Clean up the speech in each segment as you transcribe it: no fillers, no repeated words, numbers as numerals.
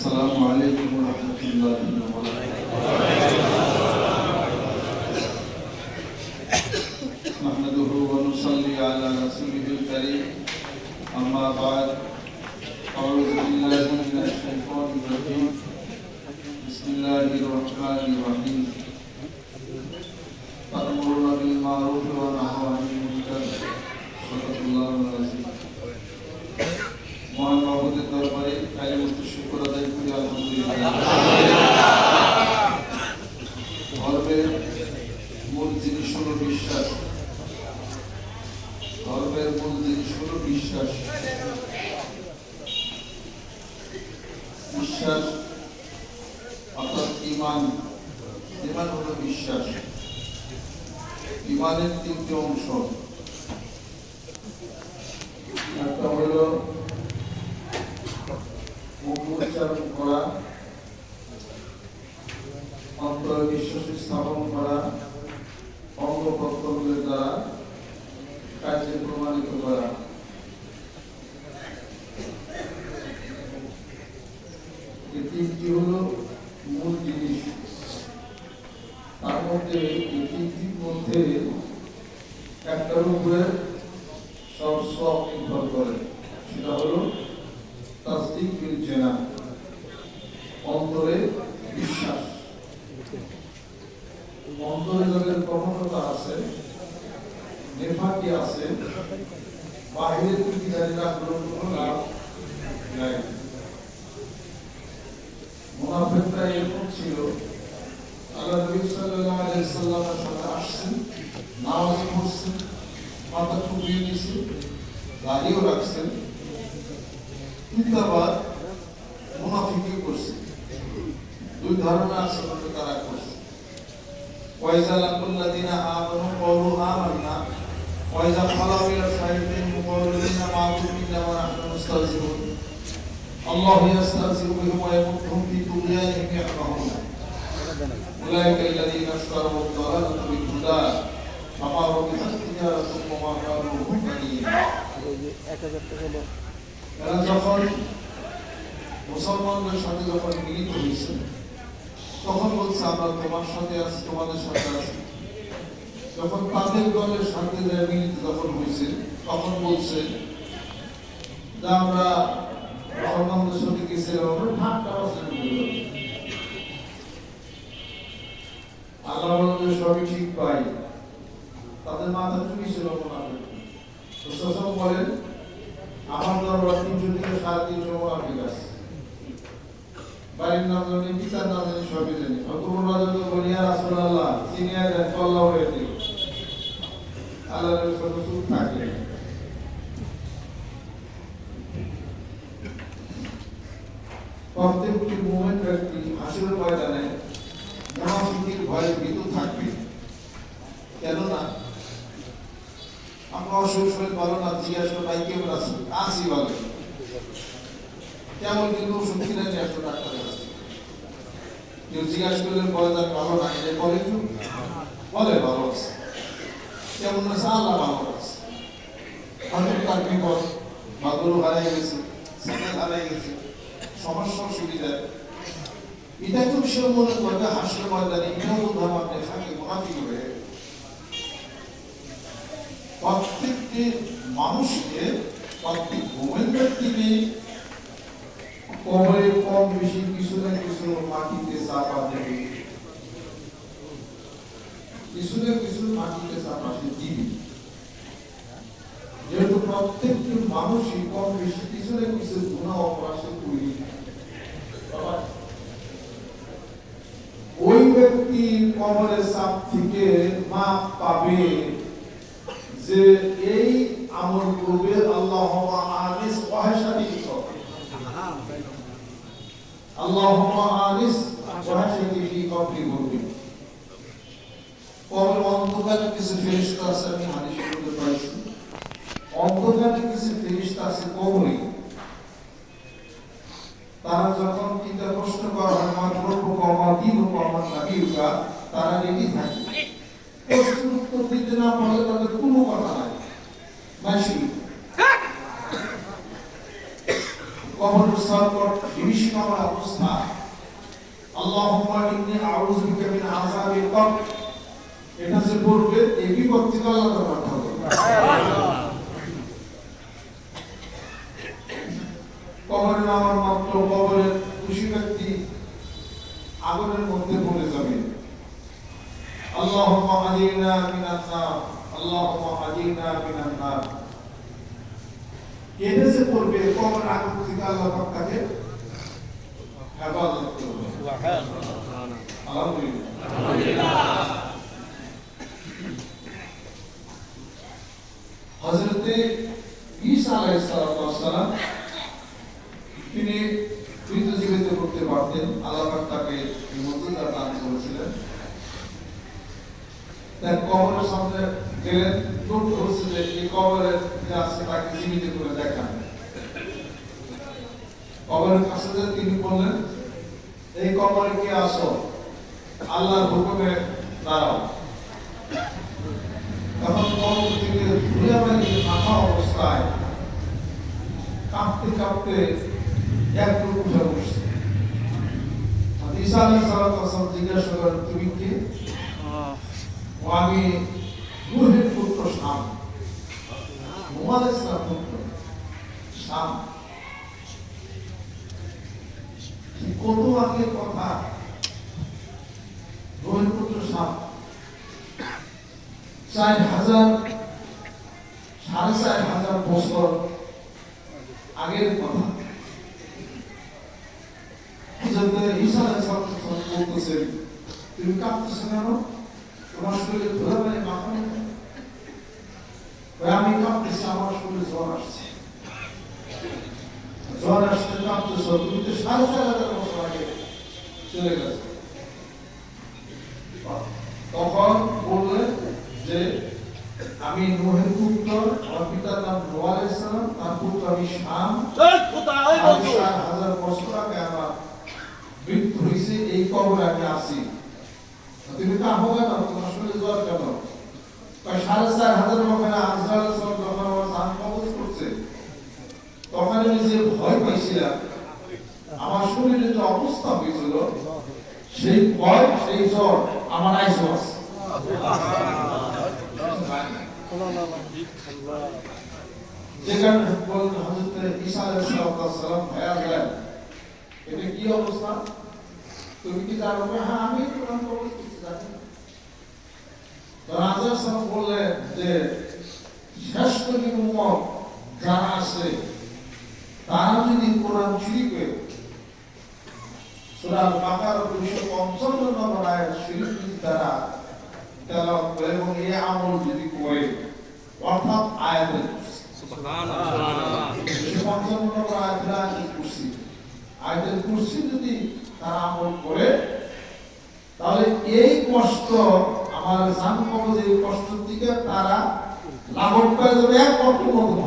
السلام عليكم ورحمة الله وبركاته. نحمده ونصلي على رسوله الكريم. أما بعد، أعوذ بالله من الشيطان الرجيم. بسم الله الرحمن الرحيم. تأمرون بالمعروف ونهون عن المنكر. صدق الله العظيم. মহান মাহবুবের দরবারে কালিমাতুশ শুকর আদায় করি আলহামদুলিল্লাহ। ধর্মের মূল জিনিস হলো বিশ্বাস। ধর্মের মূল জিনিস হলো বিশ্বাস। বিশ্বাস অর্থাৎ ঈমান। ঈমান হলো বিশ্বাস। ঈমানের তিনটি অংশ। একটা হলো উচ্চারণ করা, অন্তরে বিশ্বাস স্থাপন করা, অঙ্গ প্রত্যঙ্গের দ্বারা কার্যে প্রমাণিত করা। এই তিনটি হলো মূল জিনিস। তার মধ্যে এই তিনটির মধ্যে একটার উপরে সব নির্ভর করে, সেটা হলো তাসদীক বিল জানান, অন্তরে বিশ্বাস। অন্তরে যাদের কর্মকতা আছে, নেফাকি আছে, বাহিরের প্রতিকারীরা কোনো লাভ নাই। মুনাফিকরা এরকম ছিল, আল্লাহ নবী সাল্লাল্লাহু আলাইহি ওয়াসাল্লামের সাথে আসছেন, নামাজ পড়ছেন, মাথা টুপিয়ে নিয়েছেন, দাড়িও রাখছেন, কিন্তু আবার মুনাফিকি করছে। দুই ধরনের আচরণ তারা করছে। ওয়াইজা লাকুল্লাযিনা আমানু ক্বালু আমান্না ওয়াইজা খালাউ ইলা শায়াতিন ক্বালু ইন্না মা'কুম ইন্নামা নাহনু মুস্তাহজিউন। আল্লাহু ইস্তাহজিউ বিহিম ওয়া ইয়ামুদ্দুহুম ফি তুগয়ানিহিম ইয়াহমাহুন। উলাইকা আল্লাযিনা ইশতারাউ ad-দালালাতা বিল-হুদা ফামা রাবিহাত তিজারাতুহুম ওয়া মা কানু মুহতাদিন। এরা যখন মুসলমানদের সাথে যখন মিলিত হয়েছে, তখন বলছে আমরা তোমার সাথে আছি, তোমাদের সাথে আছি। যখন তাদের দলের সাথে মিলিত যখন হয়েছে, তখন বলছে যে আমরা মুসলমানদের সাথে গেছিলাম, আমরা ঠাট্টা বাজনা করলাম। আল্লাহ বলতে সবই ঠিক পাই, তাদের মাথা চুরি ছিল মুনাফিক। রাসূল বলেন আমার দরবার 300 থেকে 350 মুনাফিক আছে। বাড়ির নাম জানি, পিতার নাম জানি, সবই জানি। অতঃপর রাজা বলি ইয়া রাসূলুল্লাহ সিনিয়া দেন কল্লাহ হয়ে দিল। আল্লাহর রাসূল চুপ থাকলেন। প্রত্যেকটি মুমিন ব্যক্তি হাসরের ময়দানে মুনাফিকের ভয়ে ভীত থাকবে। কেননা আমরা অসুস্থ ভালো না, জিজ্ঞাসা ভাই কেমন আছেন, আসি বলে কেমন, কিন্তু ওষুধ কিনে নিয়ে আসতো ডাক্তারের কাছে। কেউ জিজ্ঞাসা করলে বলে যান ভালো না, এটা বলে কেউ বলে ভালো আছে, কেমন আছে আল্লাহ ভালো আছে। হয়তো তার বিপদ বা গরু হারিয়ে গেছে, সাইকেল হারিয়ে গেছে, সমস্যার সুবিধা, এটা খুব সে মনে করবে হাসির ময়দানে ইমামুদ্দামানে থাকে মুনাফিক হয়ে। প্রত্যেকটি মানুষকে, প্রত্যেক মুমিন ব্যক্তিকে কবরে কম বেশি কিছু না কিছু মাটিতে চাপা দেবে, কিছু না কিছু মাটিতে চাপা সে দিবে। যেহেতু প্রত্যেকটি মানুষই কম বেশি কিছু না কিছু গুনাহ অপরাধ করি, ওই ব্যক্তি কবরের চাপ থেকে মাপ পাবে যে এই আমল করবে। আল্লাহুম্মা আনিস ওয়াহশাতি কবর, আল্লাহুম্মা আনিস ওয়াহশাতি ফি কবরি বলবে। কবর অন্ধকারে কিছু ফেরেশতা আছে, আমি হাদিসে বলতে পাইছি, অন্ধকারে কিছু ফেরেশতা আছে কবরে। তারা যখন তিনটা প্রশ্ন করা হয় আমার প্রভু আমার দিন ও আমার নাবিউকা, তারা রেডি থাকে। প্রশ্ন উত্তর দিতে না পারলে তাদের কোনো কথা নাই, নাই শুরু। কবরের সংকট বিভীষিকাময় অবস্থা, আল্লাহুম্মা ইন্নী আউযু বিকা মিন আযাবিল কবর, এটা যে পড়বে এই বিপদ থেকে আল্লাহ তাআলা রক্ষা করবে। কবরে নামার মাত্র কবরের খুশি ব্যক্তি আগুনের মধ্যে পড়ে যাবে। আল্লাহুম্মা আজিরনা মিনান নার, আল্লাহুম্মা আজিরনা মিনান নার, কেঁদে যে পড়বে কবর আগুন থেকে আল্লাহ পাক তাকে হেফাজত করবে। আলহামদুলিল্লাহ। হযরতে ঈসা আলাইহিস সালাম তিনি মৃত জীবিত করতে পারতেন, আল্লাহ পাক তাকে এই মর্যাদা দান করেছিলেন। তার কবরের সামনে গেলেন, নোট করছে যে এই কবরের যে আছে তাকে জীবিত করে দেখান। কবরের কাছে যে তিনি বললেন, এই কবরে কে আসো, আল্লাহর হুকুমে দাঁড়াও। তখন কবর থেকে ধুলাবালি মাথা অবস্থায় কাঁপতে কাঁপতে একটু উঠে বসছে। ঈসা আলাইহিস সালাম জিজ্ঞাসা করেন, তুমি কে? আমি নূহের পুত্র শাম, নূহ আলাইহিস সালামের পুত্র শাম। কত আগের কথা, নূহের পুত্র শাম, 4,000 বছর আগের কথা। ঈসা আলাইহিস সালাম বলতেছেন, তুমি কাঁপতেছো কেন? তোমার শরীরে ধুলাবালি মাখানো? আমি কাঁপতেছি, আমার শরীরে জ্বর আসছে। জ্বর আসতে কাঁপতেছ, তুমি তো 4,500 বছর আগে চলে গেছো। তখন বললেন যে আমি নূহের পুত্র, আমার পিতার নাম নূহ আলাইহিস সালাম, তার পুত্র আমি শাম। 4,000 বছর আগে আমার মৃত্যু হয়েছে, এই কবরে আমি আছি। তুমি কাঁপো কেন? তোমার শরীরে জ্বর কেন? 4,500 বছর আজরাইল যখন আমার জান কবজ করছে, তখন আমি যে ভয় পাইছিলাম, আমার শরীরে যে অবস্থা হয়েছিল, সেই ভয় সেই জ্বর আমার আইসো আছে। যেখানে বললেন হযরত ঈসা আলাইহিস সালাম, ভাইয়া গেলেন, এটা কি অবস্থা? তুমি কি জানো? হ্যাঁ, আমি কোরআন কবজ করছি, জানি। তো রাজা সাহেব বললেন যে শ্রেষ্ঠ উম্মত যারা আছে তারা যদি কোরআন চুরি করে সূরা আল-বাকারা 255 নম্বর আয়াত শরীফ দ্বারা তেলাওয়াত করে এবং এই আমল যদি করে, অর্থাৎ আয়াতের সুবহানাল্লাহ 255 নম্বর আয়াতের কুরসি, আয়াতের কুরসি যদি তারা আমল করে, তাহলে এই কষ্ট আমার জান কবজের এই কষ্ট থেকে তারা লাঘব করে যাবে 1 বছর মতো।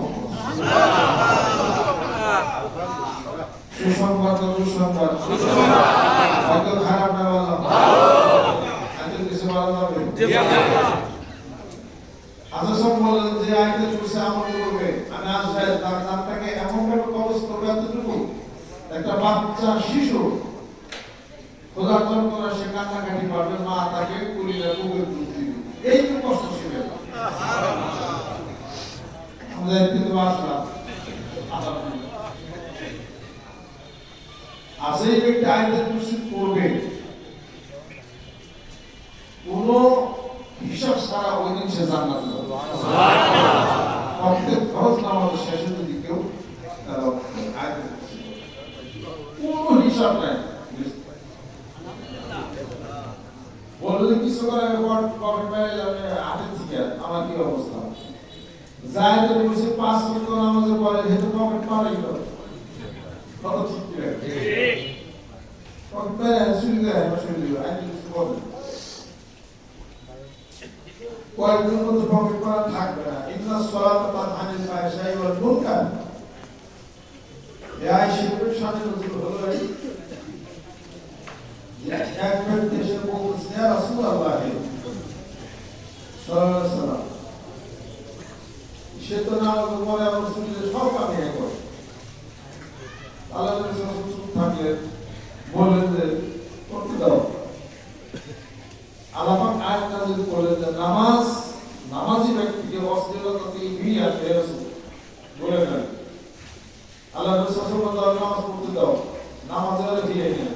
সুসংবাদ দুঃসংবাদ, কত খারাপ না বললাম, আজকে কিছু বলা যাবে? আজম বললেন যে আয়াতের কুরসি আমল করবে, আমি আজরাইল তার জানটাকে এমন ভাবে কবজ করবে এতটুকু, একটা বাচ্চা শিশু খোদার যন্ত্রণা সে কান্নাকাটি করবে, মা তাকে কুলিয়ে বুকের দুধ দিবে, এই তো কষ্ট ছিল। আমরা কিন্তু আসলাম আসে এই ব্যক্তি আয়াতের কুরসি পড়বে, কোন হিসাব ছাড়া ওই দিন সে জান্নাতে যাবে। প্রত্যেক ফরজ নামাজের শেষে যদি কেউ আয়াতের কুরসি কোন হিসাব নাই, বললে কিছু করে পকেট মারে যাবে হাতে থেকে, আমার কি অবস্থা? জায়েদের কুরসি 5 ওয়াক্ত নামাজের পরে হেতু পকেট মারেই তো কত ঠিক ঠিক পকেট মারে শুরু করে শুরু দিবে, আই কিছু বলে কয়েকদিন মধ্যে পকেট মারা থাকবে না। ইন্নাস সালাতা তানহানিল ফাহশাই ওয়াল মুনকার, এই আয়াত শরীফের সাথে নজর হলো এক ব্যক্তি এসে বলতেছে, ইয়া রাসূলুল্লাহ সাল্লাল্লাহু আলাইহি ওয়াসাল্লাম, সে তো নামাজ পড়ে আমার শরীরে সব কামিয়ে করে, বলে দেন আল্লাহ রাসূল নামাজ পড়তে দাও, নামাজের দিয়ে নেন।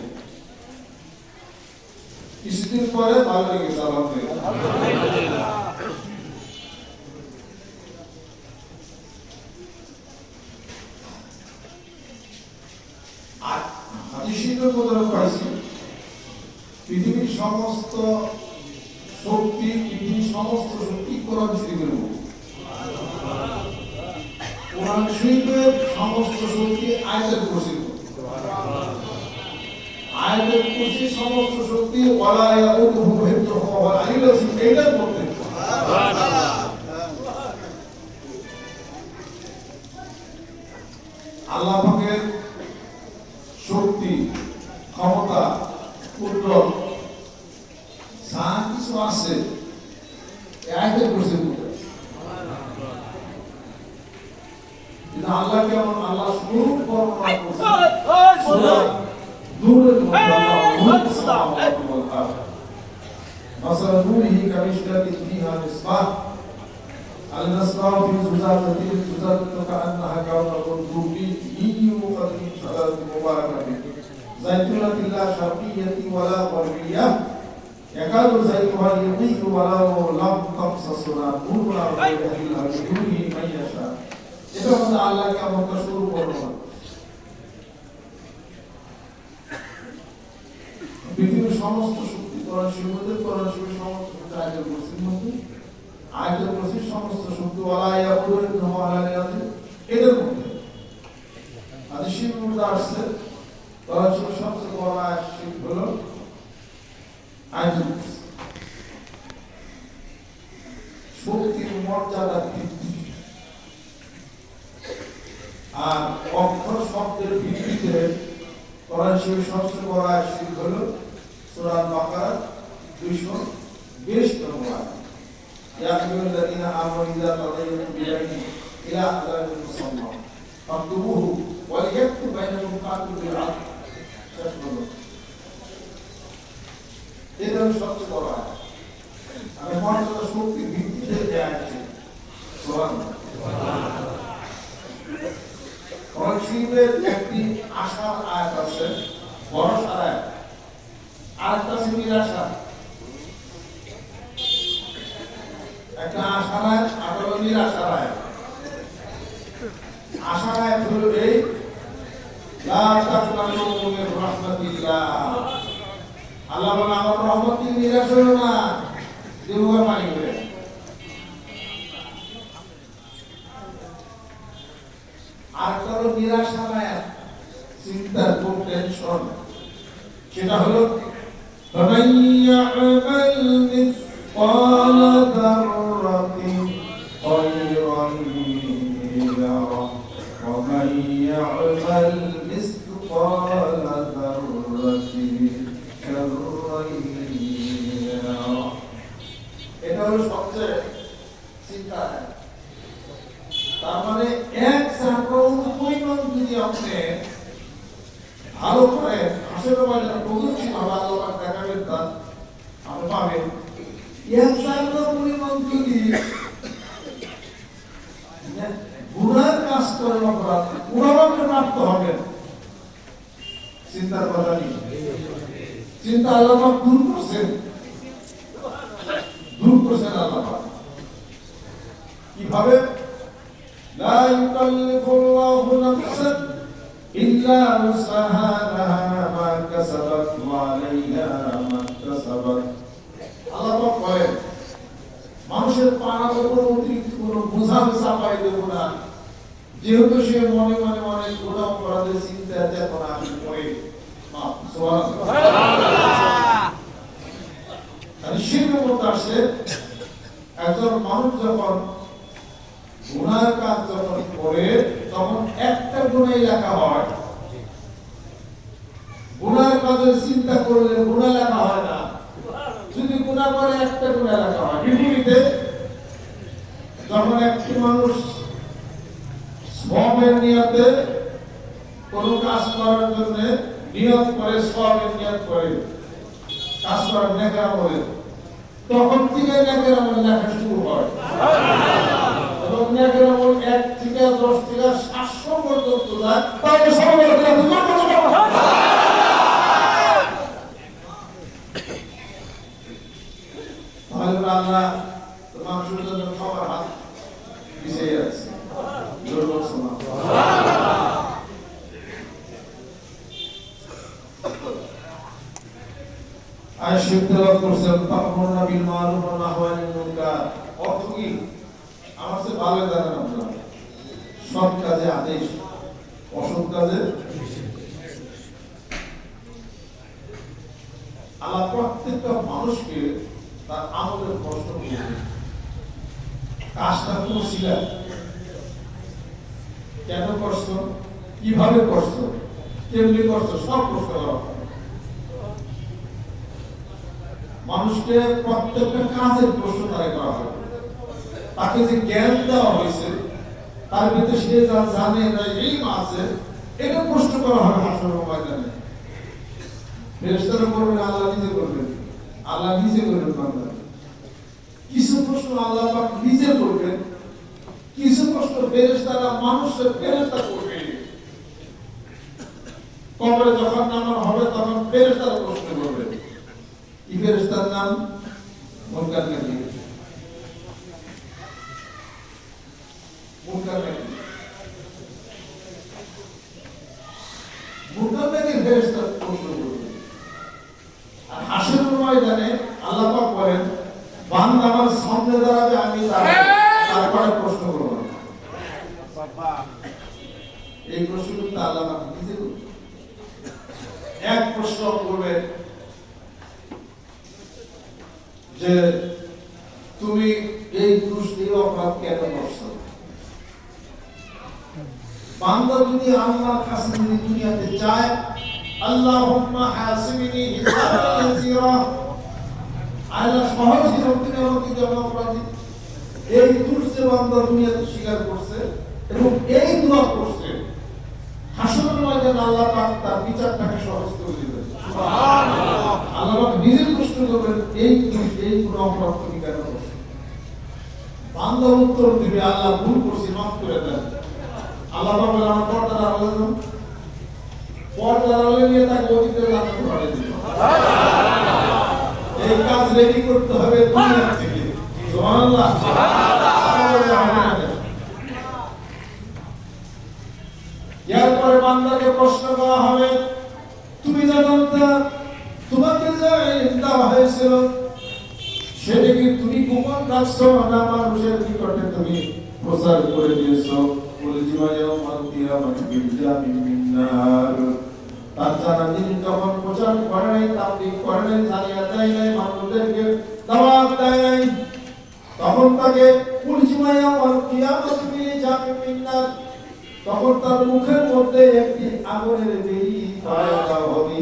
কিছুদিন পরে ভালো লেগেছে আলহামদুলিল্লাহ। আর হাদিসের মধ্যে পাইছি পৃথিবীর সমস্ত শক্তি কোরআন শরীফের মধ্যে। কোরআন শরীফের সমস্ত শক্তি আয়াতুল কুরসির মধ্যে। আয়াতুল কুরসি সমস্ত শক্তি ওয়ালা ইয়াউদুহু হিফযুহুমা ওয়া আলিল আযীম এইটার মধ্যে। সুবহানাল্লাহ। আল্লাহ পাকের শক্তি, ক্ষমতা, কুদরত যা কিছু আছে আয়াতুল কুরসির মধ্যে। আল্লাহ কেমন, আল্লাহ স্বরূপ বর্ণনা করছেন নূরের মধ্যে। مثل نوره كمشكاة فيها مصباح المصباح في زجاجة الزجاجة كأنها كوكب دري يوقد من شجرة مباركة زيتونة لا شرقية ولا غربية يكاد زيتها يضيء ولو لم تمسس نار يهدي الله بنوره من يشاء। এটা হচ্ছে আল্লাহকে আমরা শুরু করব। পৃথিবীর সমস্ত শক্তি কোরআন শরীফের সমস্ত শক্তি আয়াতুল কুরসির মধ্যে। আয়াতুল কুরসির সমস্ত শক্তি ওয়ালা ইয়াউদুহু ওয়ালা আলিল এদের মধ্যে। হাদিসের মধ্যে আসছে কোরআন শরীফের সবচেয়ে বড় আয়াত হলো আয়াতুল কুরসি। শক্তির মর্যাদা বৃদ্ধি আর অক্ষর শব্দের ভিত্তিতে কোরআন শরীফের সবচেয়ে বড় আয়াত হলো সূরা বাকারা 220 নম্বর আয়াত। ইয়া আইয়ুহাল্লাযীনা আমানু ইযা তাদায়াতুম বিদাইনিন ইলা আজালিন মুসাম্মা ফাকতুবুহু ওয়া লিয়াকতুব বাইনাকুম কাতিবুন বিল আদল। শেষ হলো। এটা হলো সবচেয়ে বড় আয়াত। আর মর্যাদা শক্তির ভিত্তিতে যে আয়াত সুবহানাল্লাহ। কোরআন শরীফের একটি আশার আয়াত আছে, ভরসার আয়াত, আরেকটা আছে নিরাশা। একটা আশার আয়াত আর হলো নিরাশার আয়াত। আশার আয়াত হলো এই লা তাকনাতু মির রাহমাতিল্লাহ। আল্লাহ বলেন আমার রহমত থেকে নিরাশ হইও না, দেবুয়া পানি করে। আর কারো নিরাশা নাই, চিন্তার কোন টেনশন, সেটা হলো فَمَن يَعْمَلْ مِثْقَالَ ذَرَّةٍ خَيْرًا يَرَهُ وَمَن يَعْمَلْ مِثْقَالَ ذَرَّةٍ شَرًّا يَرَهُ। এটা হলো সবচেয়ে চিন্তা। তার মানে এক সার্বভৌম পরিমাণ যদি আপনি ভালো করে আসলে বলেন প্রযুক্তি ভালো আল্লাহ দেখাবেন তা আপনি পাবেন। এক সার্বভৌম পরিমাণ যদি গুনার কাজ করেন অপরাধ পুনরাবৃত্তি প্রাপ্ত হবেন, চিন্তার কথা নেই। চিন্তা আল্লাহ দূর করছেন আল্লাহ। কিভাবে? لا يكلف الله نفسا إلا وسعها لها ما كسبت وعليها ما اكتسبت। আল্লাহ বলেন মানুষের পাড়ার উপর অতিরিক্ত কোনো বোঝা চাপাই দেব না, যেহেতু সে মনে মনে অনেক গুনাহ অপরাধের চিন্তা চেতনা করে। শিরকের মধ্যে আসে একজন মানুষ যখন গুনার কাজ যখন করে তখন একটা গুনাই লেখা হয়, গুনার কাজের চিন্তা করলে গুনাহ লেখা হয় না। যদি গুনাহ করে একটা গুনাহ লেখা হয়। বিপরীতে যখন একটি মানুষ সওয়াবের নিয়তে কোনো কাজ করার জন্য নিয়ত করে, সওয়াবের নিয়ত করে কাজ করার নেকের আমলে, তখন থেকে নেকের আমল লেখা শুরু হয়। যখন নেকের আমল 1 থেকে 10 থেকে 700 পর্যন্ত যায় তাহলে সবাই আল্লাহ তোমার জন্য খাবার হাত পিছিয়ে আছে জোর শোনা আশিকরা করছেন তাকমুনা বিল মারুফ ওয়া নাহওয়া আনিল মুনকার অর্থ কি আমার সে ভালো জানেন আপনারা সৎ কাজে আদেশ অসৎ কাজে আল্লাহ প্রত্যেকটা মানুষকে তার আমলের কষ্ট দিয়ে কাজটা করছিলা কেন কষ্ট কিভাবে কষ্ট কেমনি কষ্ট সব কষ্ট মানুষকে প্রত্যেকটা কাজের প্রশ্ন তারা করা হয় তাকে যে জ্ঞান দেওয়া হয়েছে তার ভিতরে সে যা জানে না এই আছে এটা প্রশ্ন করা হবে হাসরের ময়দানে ফেরেশতারা করবেন আল্লাহ নিজে করবেন আল্লাহ নিজে করবেন বান্দা কিছু প্রশ্ন আল্লাহ পাক নিজে করবেন কিছু প্রশ্ন ফেরেশতারা মানুষের ফেরেশতা করবে কবরে যখন নামানো হবে তখন ফেরেশতারা প্রশ্ন করবে কি ফেরেশতার নাম মুনকার নাকির মুনকার নাকির ফেরেশতা প্রশ্ন করবে আর হাসরের ময়দানে আল্লাহ পাক বলেন বান্দা আমার সামনে দাঁড়াবে আমি তারপরে প্রশ্ন করব বাবা এই প্রশ্নটা আল্লাহ পাক নিজে করবে এক প্রশ্ন করবে যে তুমি এই দোষ দিয়ে অপরাধ কেন করছো বান্দা যদি আল্লাহর কাছে যদি দুনিয়াতে চায় আল্লাহুম্মা হাসিবনি হিসাবান ইয়াসীরা আল্লাহ সহজ হিসাব তুমি আমাকে দাও অপরাধী এই দোষ যে বান্দা দুনিয়াতে স্বীকার করছে এবং এই দোয়া করছে হাসরের ময়দানে আল্লাহ পাক তার বিচারটাকে সহজ করে দিবেন সুবহানাল্লাহ আল্লাহ পাক নিজে প্রশ্ন করবেন এই কোন অপরাধ তুমি কেন করছো বান্দা উত্তর দিবে আল্লাহ ভুল করছি মাফ করে দেন আল্লাহ পাক বলেন আমার পর্দার আড়ালে পর্দার আড়ালে নিয়ে তাকে অতীতের জান্নাতে পাঠিয়ে দিবেন সুবহানাল্লাহ এই কাজ রেডি করতে হবে দুনিয়া থেকে সুবহানাল্লাহ সুবহানাল্লাহ এরপরে বান্দাকে প্রশ্ন করা হবে তুমি জানতা তোমাকে যে দেওয়া হয়েছিল সেটা কি তুমি গোপন রাখছো না মানুষের নিকটে তুমি প্রচার করে দিয়েছো বলে জীবনেও মানতিয়া মানবিল জামিন মিন্নার তার জানা দিন যখন প্রচার করে নাই তাবলীগ করে নাই জানিয়ে দেয় নাই মানুষদেরকে দাওয়াত দেয় নাই তখন তাকে পুলিশমায়া মানতিয়া মানবিল জামিন মিন্নার তখন তার মুখের মধ্যে একটি আগুনের বেরি পায়দা হবে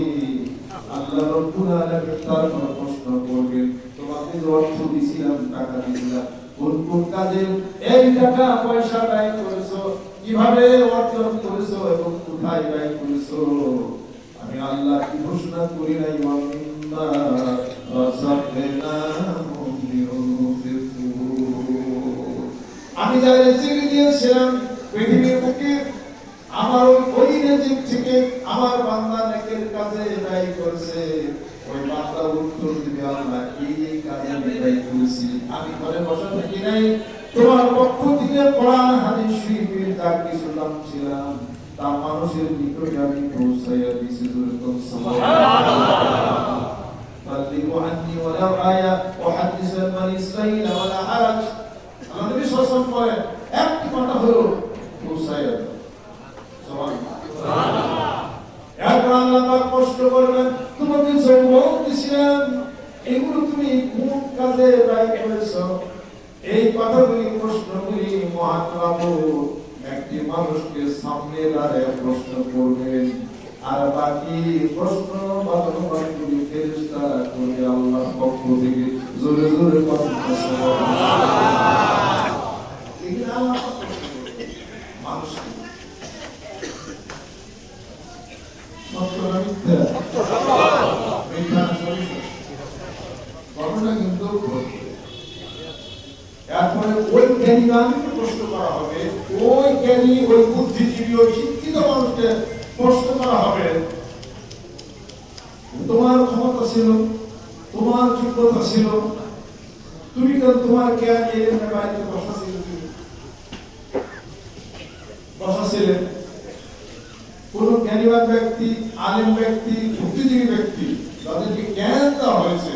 আল্লাহ রাব্বুল আলামিন তার প্রশ্ন করবেন তোমাকে যে অর্থ দিয়েছিলাম টাকা দিয়েছিলাম কোন কোন কাজে এই টাকা পয়সা ব্যয় করেছো কিভাবে অর্জন করেছো এবং কোথায় ব্যয় করেছো আমি আল্লাহ কি ঘোষণা করি নাই ওয়ামিন্না রাসাকনাহুম লিউনফিকুন আমি যাদের রিজিক দিয়েছিলাম পৃথিবীর বুকে আমার ওই রিজিক থেকে আমার বান্দা নেকের কাজে ব্যয় করেছে ওই বান্দা উত্তর দিবে আল্লাহ এই কাজে ব্যয় করেছি আমি ঘরে বসে থাকি নাই তোমার পক্ষ থেকে কোরআন হাদিস শরীফের যা কিছু জানছিলাম তা মানুষের নিকটে আমি পৌঁছাইয়া দিয়েছি সুবহানাল্লাহ বাল্লিগু আন্নি ওয়ালাউ আয়া ওয়াহাদিস বানি ইসরাঈল ওয়ালা হারাজ আল্লাহ নবী সাল্লাল্লাহু আলাইহি ওয়াসাল্লাম বলেন একটি কথা হলো পৌঁছাইয়া দাও সুবহানাল্লাহ এরপর আল্লাহ পাক প্রশ্ন করবেন তোমাকে যে বলছিলাম এগুলো তুমি কোন কাজে ব্যয় করেছো এই কথাগুলি প্রশ্নগুলি মহাপ্রভু একটি মানুষকে সামনে দাঁড়িয়ে প্রশ্ন করবেন আর বাকি প্রশ্ন বাদগুলি ফেরেশতারা করে আল্লাহর পক্ষ থেকে জোরে জোরে কথা সুবহানাল্লাহ এই আল্লাহ মানুষ ঘটনা কিন্তু এরপরে ওই জ্ঞানী প্রশ্ন জ্ঞানী, ওই বুদ্ধিজীবী, ওই শিক্ষিত মানুষকে প্রশ্ন করা হবে, তোমার ক্ষমতা ছিল, তোমার যোগ্যতা ছিল, তুমি কেন তোমার জ্ঞান এলেমের বাড়িতে বসাছিলেন? কোন জ্ঞানীবান ব্যক্তি, আলেম ব্যক্তি, বুদ্ধিজীবী ব্যক্তি, তাদেরকে জ্ঞান দেওয়া হয়েছে,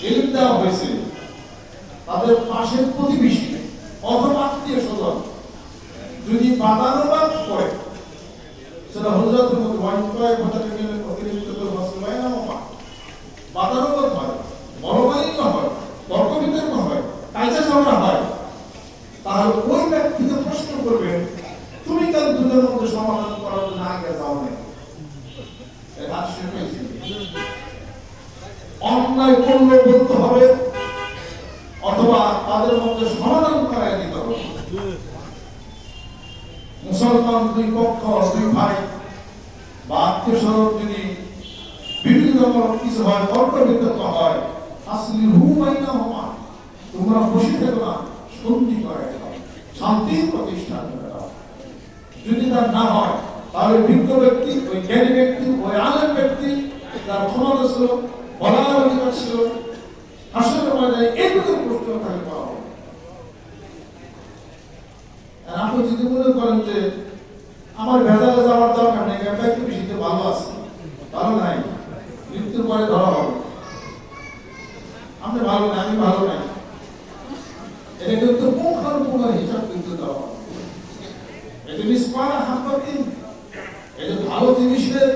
এলেম দেওয়া হয়েছে, তাদের পাশের প্রতিবেশী অথবা আত্মীয় স্বজন যদি বাদানুবাদ করে, সেটা হজরতের মধ্যে বাদানুবাদ হয়, মনোমালিন্য হয়, তর্ক বিতর্ক হয়, কাজে ঝগড়া হয়, তাহলে ওই ব্যক্তিকে প্রশ্ন করবেন, তুমি কেন দুজনের মধ্যে সমাধান করার জন্য আগে যাও না? অন্যায় করলে বলতে হবে, অথবা তাদের মধ্যে সমাধান করাই দিতে হবে। মুসলমান দুই পক্ষ, দুই ভাই বা আত্মীয় স্বজন যদি বিরোধিতামূলক কিছু হয়, তর্ক বিতর্ক হয়, আসলে হুমাইনা হমা, তোমরা বসে থেকো না, সন্ধি করে দাও, শান্তির প্রতিষ্ঠা করে দাও। যদি তার না হয়, তাহলে বিজ্ঞ ব্যক্তি, ওই জ্ঞানী ব্যক্তি, ওই আলেম ব্যক্তি, যার ক্ষমতা ছিল, বলার অধিকার ছিল, হাসরের ময়দানে এইটুকু প্রশ্ন তাকে পাওয়া হবে। আর আপনি যদি মনে করেন যে আমার ভেজালে যাওয়ার দরকার নেই, আমি একটু বেশিতে ভালো আছি, ভালো নাই, মৃত্যুর পরে ধরা হবে, আপনি ভালো নাই, আমি ভালো নাই, এটা কিন্তু পুঙ্খানুপুঙ্খ হিসাব কিন্তু দেওয়া হবে। এটা মিসপারা হাম্পাতিন, এই যে ভালো জিনিসের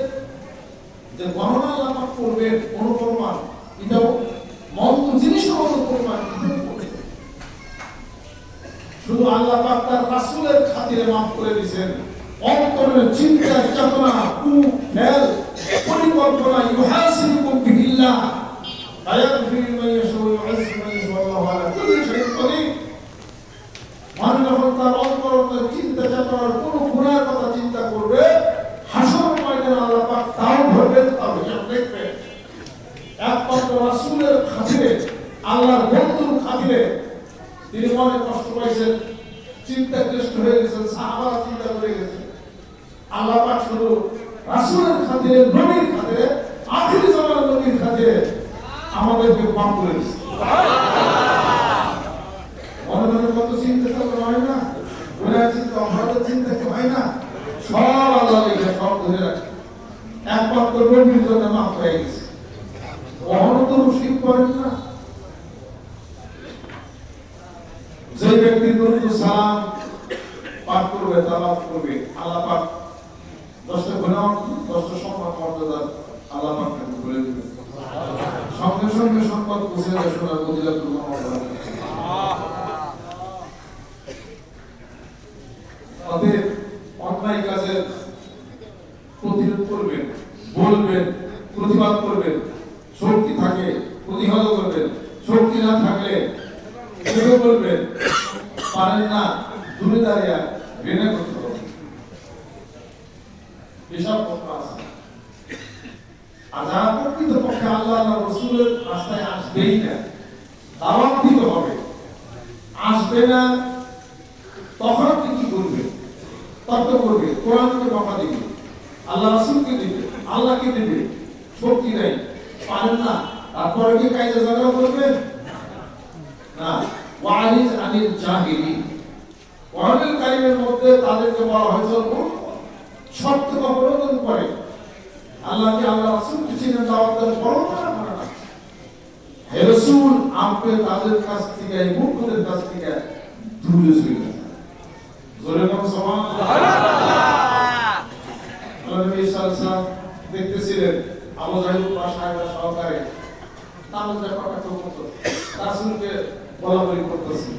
যে গণনা লাভ করবে অনুপরিমাণ, এটাও মন্দ জিনিসের অনুপরিমাণ করবে। শুধু আল্লাহ পাক তার রাসূলের খাতিরে মাফ করে দিয়েছেন, অন্তরের চিন্তা চেতনা কুফেল পরিকল্পনা ইউহাসিবুকুম বিল্লাহ আয়াগফিরু মান ইয়াশা ওয়া ইউ'আযযিবু মান ইয়াশা আল্লাহু আলা কুল্লি শাইইন কাদির। মানুষ যখন তার অন্তরের চিন্তা চেতনার কোন গুনাহের কথা চিন্তা করবে, হাসরের ময়দানে আল্লাহ পাক তাও ধরবেন, তাও হিসাব দেখবেন। একমাত্র রাসূলের খাতিরে, আল্লাহর বন্ধুর খাতিরে তিনি মনে কষ্ট পাইছেন, চিন্তাগ্রস্ত হয়ে গেছেন, সাহাবারা চিন্তা করে গেছেন। আল্লাহ পাক শুধু রাসূলের খাতিরে, নবীর খাতিরে, আখির জামানার নবীর খাতিরে আমাদেরকে মাফ করে দিয়েছেন। মনে মনে কত চিন্তা তো হয় না, গুনাহের চিন্তা, অপরাধের চিন্তা কি হয় না? সব আল্লাহ লিখে, সব ধরে রাখে। একমাত্র নবীর জন্য মাফ হয়ে গেছে। কখনো তো মুশরিক করেন না। যে ব্যক্তি দরুদ সালাম পাঠ করবে, তালাওয়াত করবে, আল্লাহ পাক 10টা গুনাহ, 10টা সম্মান মর্যাদা আল্লাহ পাক তাকে বলে দিবেন। সঙ্গে সঙ্গে সম্পদ পৌঁছে যাবে, শোনার ফজিলত অতএব অন্যায় কাজের প্রতিরোধ করবেন, বলবেন, প্রতিবাদ করবেন, শক্তি থাকে প্রতিহত করবেন, শক্তি না থাকলে বলবেন, পারেন না, দূরে দাঁড়িয়ে ঘৃণা করতে হবে, এসব কথা আছে। আর যারা প্রকৃত পক্ষে আল্লাহ রাসূলের রাস্তায় আসবেই না, দাওয়াত দিতে হবে, আসবে না, তখন আপনি কি করবে? তর্ক করবে, কোরআনকে বকা দিবে, আল্লাহ রাসূলকে দিবে, আল্লাহকে দিবে, শক্তি নাই, পারেন না, তারপরে কি কায়দা ঝগড়া করবেন না। ওয়ালিজ আনিল জাহিলিন, কোরআনুল কারীমের মধ্যে তাদেরকে বলা হয়েছে সত্য অবলম্বন করে, আল্লাহকে, আল্লাহ রাসূলকে চিনে দাওয়াত দেওয়ার পরম্পরা করে না। হে রাসূল, আপনি তাদের কাছ থেকে, এই মূর্খদের কাছ থেকে দূরে সরে যান। জোরে বলুন সুবহানাল্লাহ। আল্লাহ নবী সাল্লাল্লাহু আলাইহি ওয়াসাল্লাম দেখতেছিলেন আবু জাহেল পাশায় সহকারে তামজা কথা করতে, রাসূলকে বলাবলি করতেছে।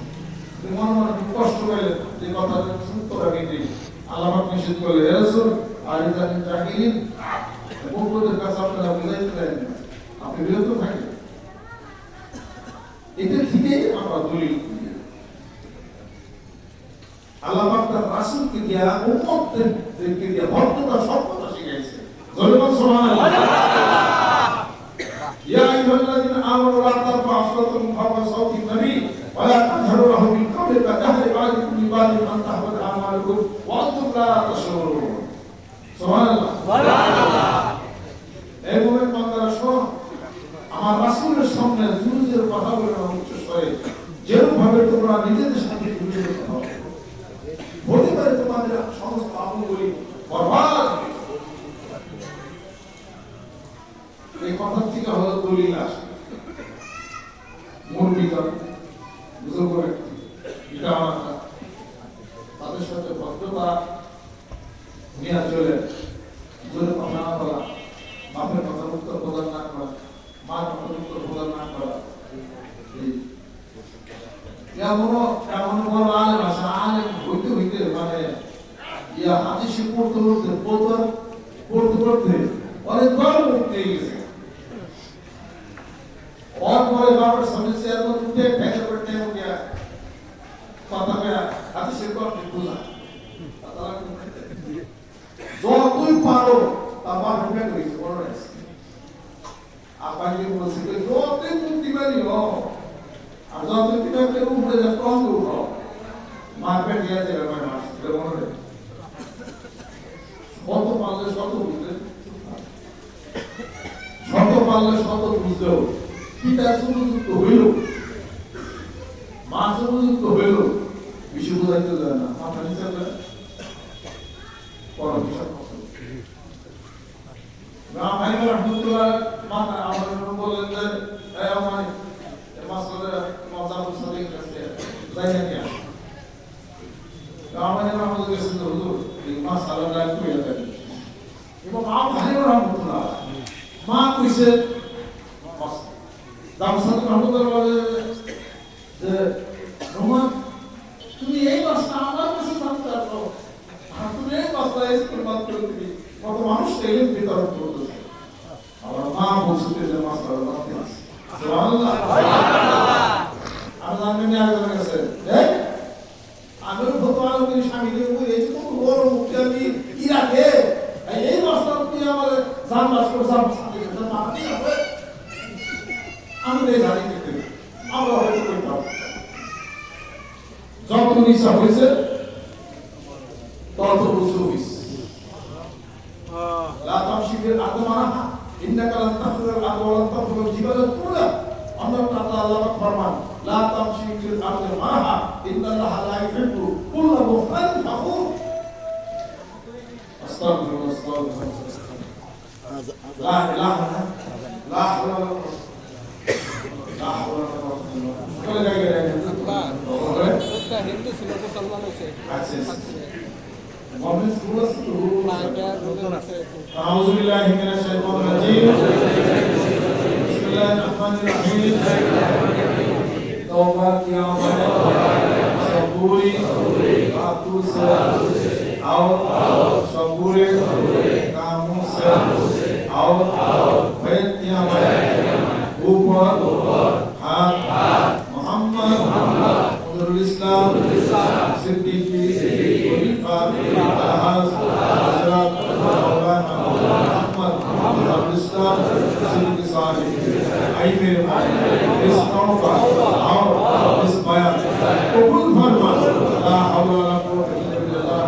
মনে মনে কষ্ট পেলেন, যে কথাটা উত্তর আমি দিই। আল্লাহ পাক নিষেধ করলেন, হে রাসূল, আলিজ আনিল জাহিলিন, মূর্খদের কাছে আপনারা বুঝাইতে দেন না, আপনি বিরত থাকেন। এটা থেকেই আমরা দলিল করি। আল্লাহ পাক তার রাসূলকে দিয়া, উম্মতদেরকে দিয়া ভদ্রতা, সভ্যতা শিখাইছে। জোরে বলুন সুবহানাল্লাহ। ইয়া আইয়ুহাল্লাযীনা আমানু লা তারফা'উ আসওয়াতাকুম ফাওকা সাওতিন নবী ওয়া লা তাজহারু লাহু বিল কওলি কাজাহরি বা'দিকুম লিবা'দিন আন তাহবাতা আমালুকুম ওয়া আনতুম লা তাশউরুন। সুবহানাল্লাহ, সুবহানাল্লাহ। এই মুমিন বান্দারা শোনো, আমার রাসূলের সামনে জুলুজের কথা বলে না উচ্চ স্বরে, যেভাবে তোমরা নিজেদের সাথে জুলুজের কথা বলো, হতে পারে তোমাদের সমস্ত আমলগুলি বরবাদ। এই কথা থেকে হলো দলিল আসে, মুরব্বিগণ, বুজুর্গ ব্যক্তি, পিতামাতা, তাদের সাথে ভদ্রতা নিয়ে চলে, জোরে কথা না বলা, বাপের কথার উত্তর প্রদান না করা, মার কথার উত্তর প্রদান না করা। এমন বড় আলেম আছে, আলেম হইতে হইতে মানে হাদিসে পড়তে অনেক বড় মুক্তি হয়ে গেছে। और बोले बाबा समझ से तो उठे बैठे बैठे हो गया पता गया हाथी से को पूजा पता लगा जो कोई पारो तबा रुपए कोई और है आपा ये बोल से जो ते मुक्ति वाली हो और जो ते पिता के ऊपर जब कौन हो मार पे दिया जाएगा मैं मार से बोल रहे কত পারলে শত বুঝতে শত পারলে শত বুঝতেও পিতা সুযুক্ত হইল, মা সুযুক্ত হইল, বেশি বোঝাইতে যায় না, মাথা নিচে যায় পড়া বিষয় ভাই রহমতুল্লাহ মাথা আমার বললেন যে আমার মাসলে মজাবুল সাদিক কাছে যাই নাকি আমার রহমতুল্লাহ কাছে হুজুর এই মাসালা লাগবে এটা এবং মা ভাই রহমতুল্লাহ মা কইছে দামসাদ রহমতুল্লাহ বলে যে রোমান তুমি এই কথা আমার কাছে জানতে পারো, তুমি এই কথা ইস্তেমাল করে দিবি, কত মানুষ এলেন বিতরণ করতে। আমার মা বলছে যে মাস্টার রাখতে আছে, সুবহানাল্লাহ, সুবহানাল্লাহ। আর জানেন আরেকজনের কাছে দেখ আমি ফতোয়া আলমের স্বামীদের উপর এই তো বড় মুক্তি আমি কি রাখে এই মাস্টার তুই আমার জান বাস করে জান সাথে এটা মানতে হবে আমি এই জানি দেখতে আমরা হয়তো করতাম যত নিশা হয়েছে তত রসুল হয়েছে লা তামশিফিল আদমানা ইন্নাকা লান তাখরুল আদওয়ালান তাখরুল জিবালা তুলা আল্লাহ তাআলা ফরমান লা তামশিফিল আদমানা ইন্নাল্লাহা লা ইউহিব্বু কুল্লা মুখতালিন ফাখুর। আস্তাগফিরুল্লাহ, আস্তাগফিরুল্লাহ, লা ইলাহা লা হাওলা ওয়ালা চলে যাই হিন্দু ছিল মুসলমান হয়েছে। আচ্ছা মোহাম্মদ আউযু বিল্লাহি মিনাশ শাইতানির রাজীম বিসমিল্লাহির রহমানির রহিম তওবা কিয়া মানে সবুরি আতু সে আও সবুরে কামু সে আও বাইত কিয়া মানে ऊपर हाथ मोहम्मद नूरुल इस्लाम सिद्दीकी खलीफा अलहाज हजरत मौलाना अहमद नूरुल इस्लाम सिद्दीकी साहब आई मेरे इस तौबा और इस बयान कबूल फरमा ला हौला वला कुव्वता इल्ला बिल्लाह।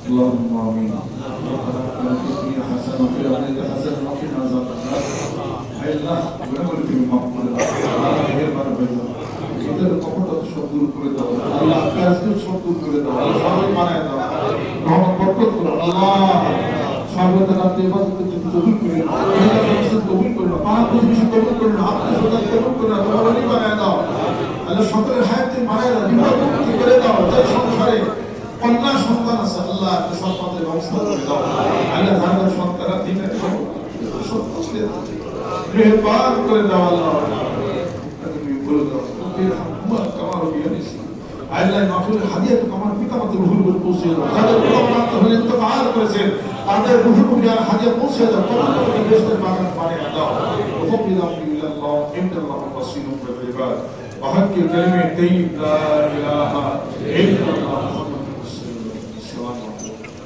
اللهم آمين. ربنا آتنا في الدنيا حسنة وفي الآخرة حسنة وقنا عذاب النار. আল্লাহ গুনাহগুলো তুমি মাফ করে দাও, আল্লাহ মেহেরবান হয়ে যাও, এদের কপটতা সব দূর করে দাও, আল্লাহ কাজগুলো সব দূর করে দাও, আল্লাহ সবাই মানায় দাও, রহমত বরকত করো আল্লাহ, সর্বদা রাতে ইবাদত করতে কবুল করে নাও, ইবাদত করতে কবুল করে নাও, পাক পরিবেশ কবুল করে নাও, আপনি সদা কবুল করে নাও, তোমার ওলি বানায় দাও আল্লাহ, সকলের হায়াতে মানায় দাও, বিপদ মুক্তি করে দাও, যে সংসারে কন্যা সন্তান আছে, আল্লাহ একটা সন্তানের ব্যবস্থা করে দাও। আল্লাহ যাদের সন্তানরা দিনে গৃহে পার করে দাও আল্লাহ, তুমি বলে দাও কামার আল্লাহ মাহফিলের হাদিয়াত আমার পিতামাতার রুহুল উপর পৌঁছে দাও। তাদের পিতামাতা হলে ইন্তেকাল করেছেন, তাদের রুহুল উপর হাদিয়া পৌঁছে দাও। তোমাদের বেহেশতের বাগান বানিয়ে দাও। وفضل امر الى الله ان الله بصير بالعباد وحق كلمه طيب لا اله الا الله